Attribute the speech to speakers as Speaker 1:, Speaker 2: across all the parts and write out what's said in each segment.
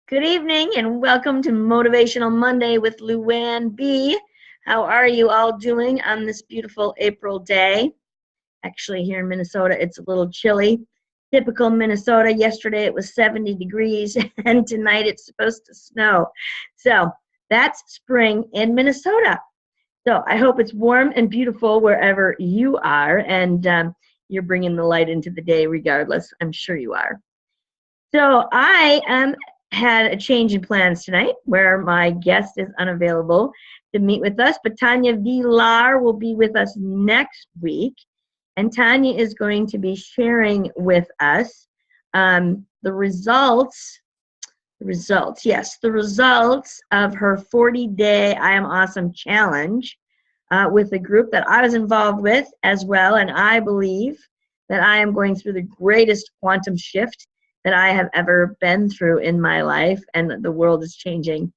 Speaker 1: Good evening and welcome to Motivational Monday with Luann B. How are you all doing on this beautiful April day? Actually, here in Minnesota, it's a little chilly. Typical Minnesota. Yesterday it was 70 degrees and tonight it's supposed to snow. So that's spring in Minnesota. So I hope it's warm and beautiful wherever you are, and you're bringing the light into the day regardless. I'm sure you are. So I had a change in plans tonight where my guest is unavailable to meet with us, but Tanya Villar will be with us next week. And Tanya is going to be sharing with us the results of her 40-day I Am Awesome challenge with a group that I was involved with as well. And I believe that I am going through the greatest quantum shift that I have ever been through in my life, and the world is changing.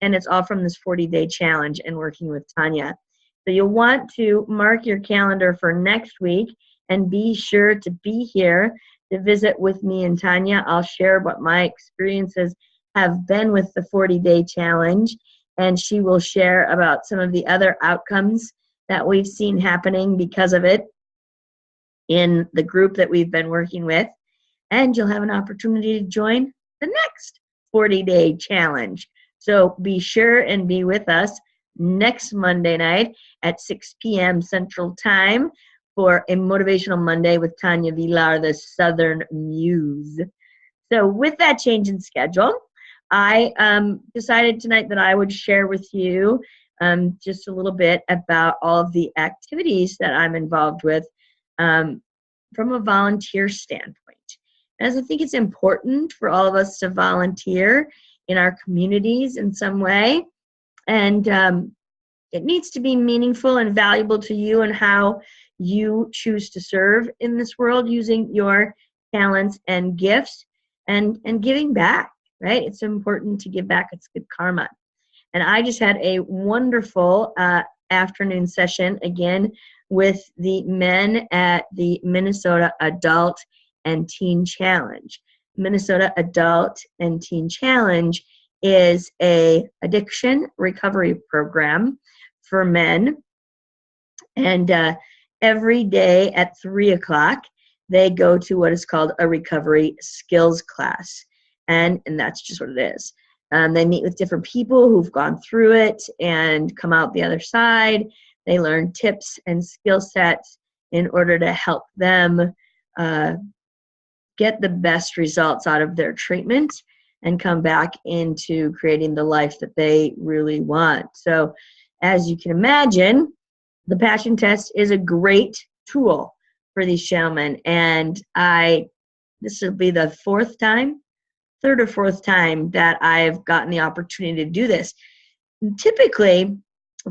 Speaker 1: And it's all from this 40-day challenge and working with Tanya. So you'll want to mark your calendar for next week and be sure to be here to visit with me and Tanya. I'll share what my experiences have been with the 40-day challenge, and she will share about some of the other outcomes that we've seen happening because of it in the group that we've been working with. And you'll have an opportunity to join the next 40-day challenge. So be sure and be with us next Monday night at 6 p.m. Central Time for a Motivational Monday with Tanya Villar, the Southern Muse. So with that change in schedule, I decided tonight that I would share with you just a little bit about all of the activities that I'm involved with from a volunteer standpoint. As I think it's important for all of us to volunteer in our communities in some way. And it needs to be meaningful and valuable to you and how you choose to serve in this world using your talents and gifts and giving back, right? It's important to give back. It's good karma. And I just had a wonderful afternoon session again with the men at the Minnesota Adult and Teen Challenge. Minnesota Adult and Teen Challenge is a addiction recovery program for men. And every day at 3 o'clock, they go to what is called a recovery skills class. And that's just what it is. They meet with different people who've gone through it and come out the other side. They learn tips and skill sets in order to help them get the best results out of their treatment and come back into creating the life that they really want. So as you can imagine, the passion test is a great tool for these gentlemen. And this will be the third or fourth time that I've gotten the opportunity to do this. And typically,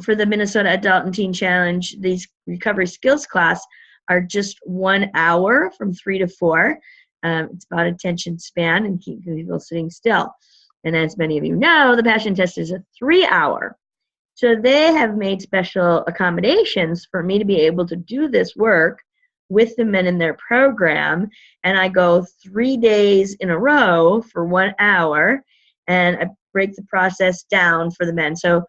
Speaker 1: for the Minnesota Adult and Teen Challenge, these recovery skills class are just 1 hour from 3 to 4. It's about attention span and keep people sitting still. And as many of you know, the passion test is a 3-hour. So they have made special accommodations for me to be able to do this work with the men in their program. And I go 3 days in a row for 1 hour, and I break the process down for the men. So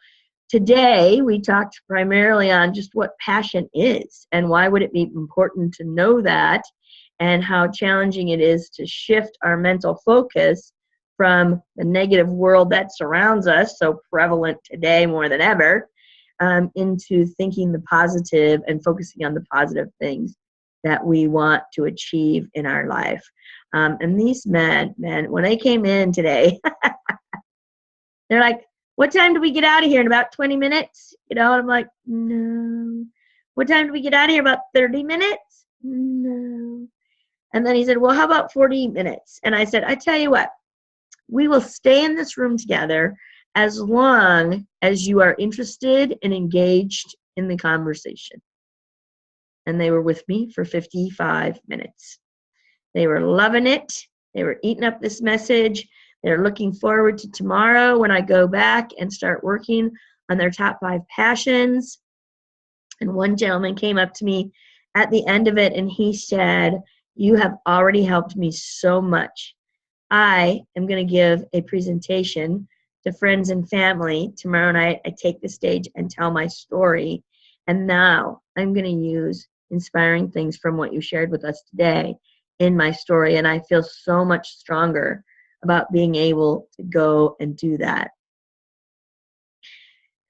Speaker 1: today we talked primarily on just what passion is and why would it be important to know that, and how challenging it is to shift our mental focus from the negative world that surrounds us, so prevalent today more than ever, into thinking the positive and focusing on the positive things that we want to achieve in our life. And these men, when they came in today, they're like, what time do we get out of here? In about 20 minutes? You know, and I'm like, no. What time do we get out of here? About 30 minutes? No. And then he said, well, how about 40 minutes? And I said, I tell you what, we will stay in this room together as long as you are interested and engaged in the conversation. And they were with me for 55 minutes. They were loving it. They were eating up this message. They're looking forward to tomorrow when I go back and start working on their top 5 passions. And one gentleman came up to me at the end of it and he said, you have already helped me so much I am going to give a presentation to friends and family tomorrow night. I take the stage and tell my story. And now I'm going to use inspiring things from what you shared with us today in my story. And I feel so much stronger about being able to go and do that.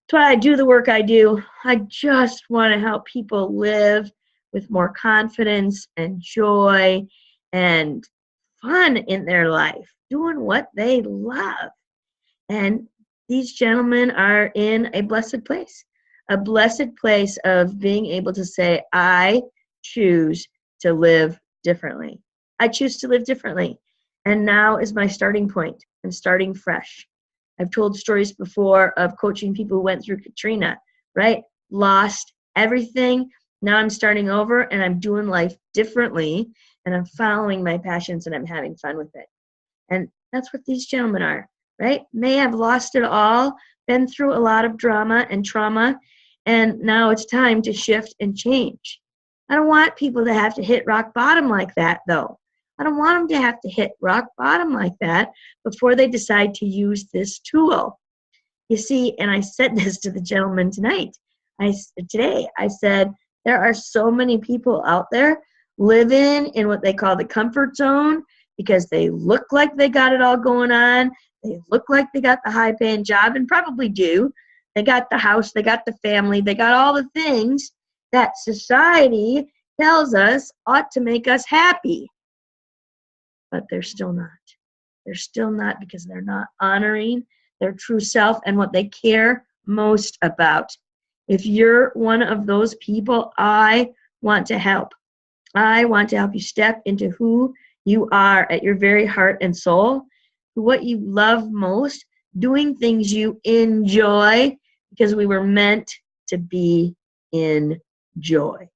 Speaker 1: That's why I do the work I do. I just want to help people live with more confidence and joy and fun in their life, doing what they love. And these gentlemen are in a blessed place of being able to say, I choose to live differently. I choose to live differently. And now is my starting point. I'm starting fresh. I've told stories before of coaching people who went through Katrina, right? Lost everything. Now I'm starting over and I'm doing life differently and I'm following my passions and I'm having fun with it. And that's what these gentlemen are, right? May have lost it all, been through a lot of drama and trauma, and now it's time to shift and change. I don't want people to have to hit rock bottom like that, though. I don't want them to have to hit rock bottom like that before they decide to use this tool. You see, and I said this to the gentleman today, I said, there are so many people out there living in what they call the comfort zone because they look like they got it all going on. They look like they got the high-paying job, and probably do. They got the house, they got the family, they got all the things that society tells us ought to make us happy. But they're still not. They're still not because they're not honoring their true self and what they care most about. If you're one of those people, I want to help. I want to help you step into who you are at your very heart and soul, what you love most, doing things you enjoy, because we were meant to be in joy.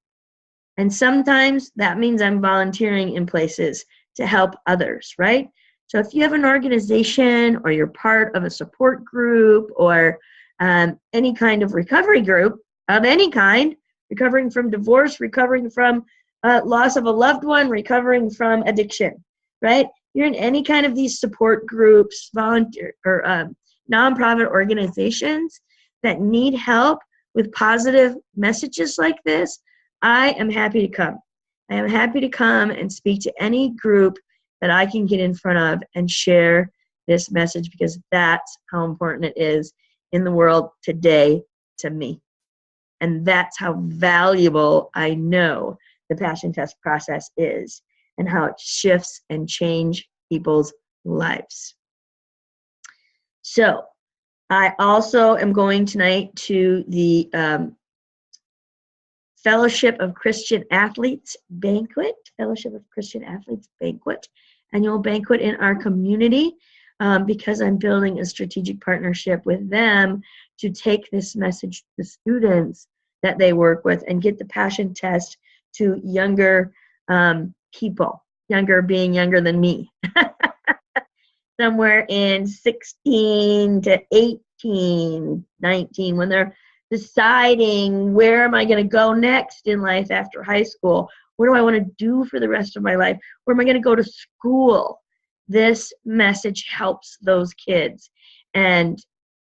Speaker 1: And sometimes that means I'm volunteering in places to help others, right? So if you have an organization or you're part of a support group or any kind of recovery group of any kind, recovering from divorce, recovering from loss of a loved one, recovering from addiction, right? You're in any kind of these support groups, volunteer or nonprofit organizations that need help with positive messages like this, I am happy to come. I am happy to come and speak to any group that I can get in front of and share this message, because that's how important it is in the world today to me. And that's how valuable I know the passion test process is and how it shifts and changes people's lives. So I also am going tonight to the Fellowship of Christian Athletes Banquet, annual banquet in our community, because I'm building a strategic partnership with them to take this message to the students that they work with and get the passion test to younger people, younger being younger than me, somewhere in 16 to 18, 19, when they're deciding where am I going to go next in life after high school? What do I want to do for the rest of my life? Where am I going to go to school? This message helps those kids. And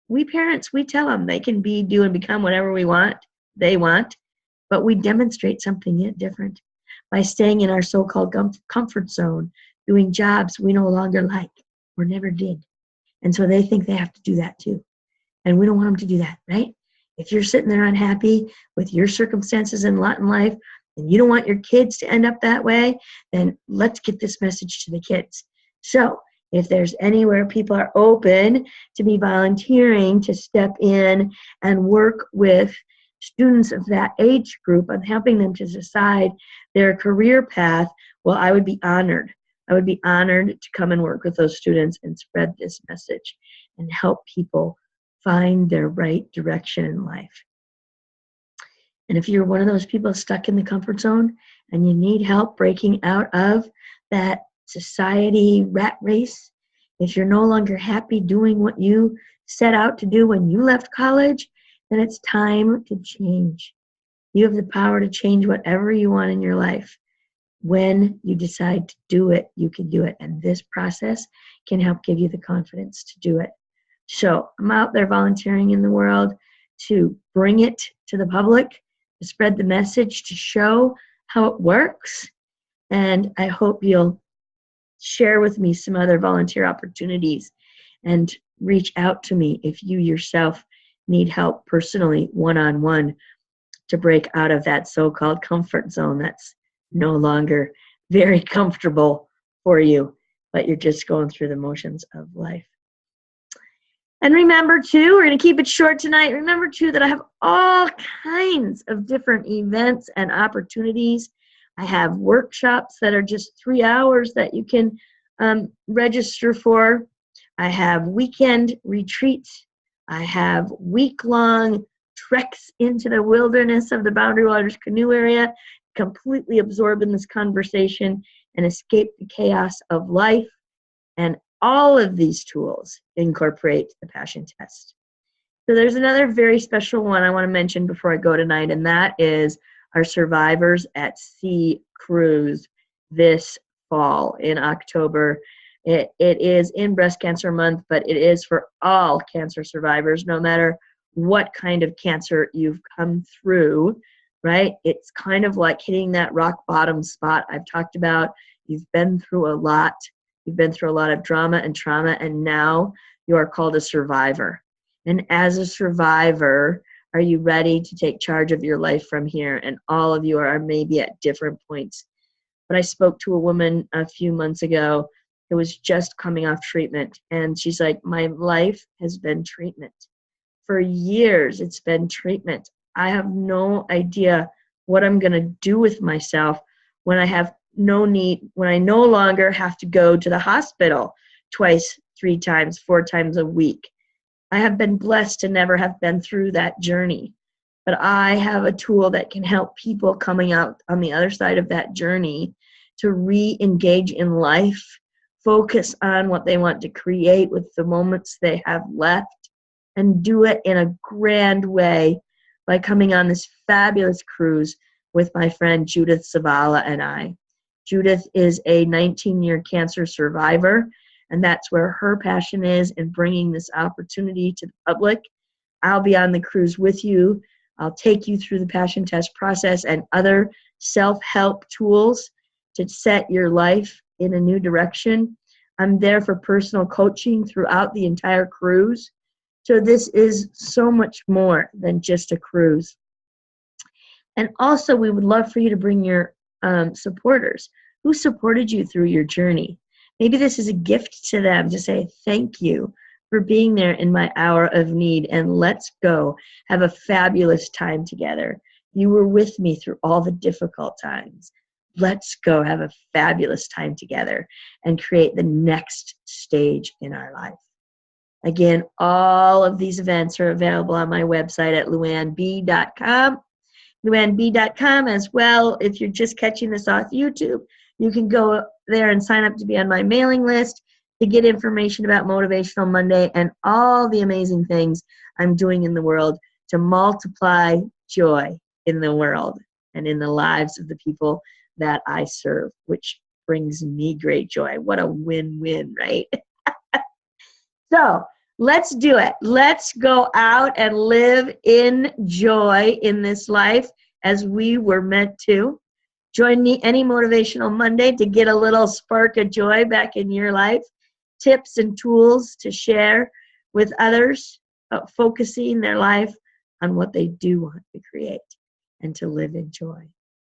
Speaker 1: we parents, we tell them they can be, do, and become whatever they want, but we demonstrate something yet different by staying in our so-called comfort zone, doing jobs we no longer like or never did. And so they think they have to do that too. And we don't want them to do that, right? If you're sitting there unhappy with your circumstances and lot in life, and you don't want your kids to end up that way, then let's get this message to the kids. So if there's anywhere people are open to be volunteering to step in and work with students of that age group and helping them to decide their career path, well, I would be honored. I would be honored to come and work with those students and spread this message and help people find their right direction in life. And if you're one of those people stuck in the comfort zone and you need help breaking out of that society rat race, if you're no longer happy doing what you set out to do when you left college, then it's time to change. You have the power to change whatever you want in your life. When you decide to do it, you can do it. And this process can help give you the confidence to do it. So I'm out there volunteering in the world to bring it to the public, to spread the message, to show how it works. And I hope you'll share with me some other volunteer opportunities and reach out to me if you yourself need help personally, one-on-one, to break out of that so-called comfort zone that's no longer very comfortable for you, but you're just going through the motions of life. And remember too, we're going to keep it short tonight. Remember too that I have all kinds of different events and opportunities. I have workshops that are just 3 hours that you can register for. I have weekend retreats. I have week-long treks into the wilderness of the Boundary Waters Canoe area, completely absorb in this conversation and escape the chaos of life. And all of these tools incorporate the passion test. So there's another very special one I want to mention before I go tonight, and that is our Survivors at Sea cruise this fall in October. It is in Breast Cancer Month, but it is for all cancer survivors, no matter what kind of cancer you've come through, right? It's kind of like hitting that rock bottom spot I've talked about. You've been through a lot. You've been through a lot of drama and trauma, and now you are called a survivor. And as a survivor, are you ready to take charge of your life from here? And all of you are maybe at different points. But I spoke to a woman a few months ago who was just coming off treatment, and she's like, my life has been treatment. For years, it's been treatment. I have no idea what I'm going to do with myself when I have no need, when I no longer have to go to the hospital twice, 3 times, 4 times a week. I have been blessed to never have been through that journey, but I have a tool that can help people coming out on the other side of that journey to re-engage in life, focus on what they want to create with the moments they have left, and do it in a grand way by coming on this fabulous cruise with my friend Judith Zavala and I. Judith is a 19-year cancer survivor, and that's where her passion is in bringing this opportunity to the public. I'll be on the cruise with you. I'll take you through the passion test process and other self-help tools to set your life in a new direction. I'm there for personal coaching throughout the entire cruise. So this is so much more than just a cruise. And also, we would love for you to bring your supporters who supported you through your journey. Maybe this is a gift to them to say thank you for being there in my hour of need, and let's go have a fabulous time together. You were with me through all the difficult times. Let's go have a fabulous time together and create the next stage in our life. Again, all of these events are available on my website at luannb.com. luannb.com as well. If you're just catching this off YouTube, you can go there and sign up to be on my mailing list to get information about Motivational Monday and all the amazing things I'm doing in the world to multiply joy in the world and in the lives of the people that I serve, which brings me great joy. What a win-win, right? So let's do it. Let's go out and live in joy in this life as we were meant to. Join me any Motivational Monday to get a little spark of joy back in your life. Tips and tools to share with others, focusing their life on what they do want to create and to live in joy.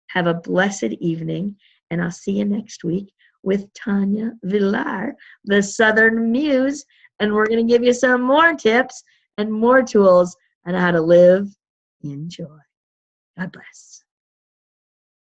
Speaker 1: Have a blessed evening, and I'll see you next week with Tanya Villar, the Southern Muse, and we're going to give you some more tips and more tools on how to live in joy. God bless.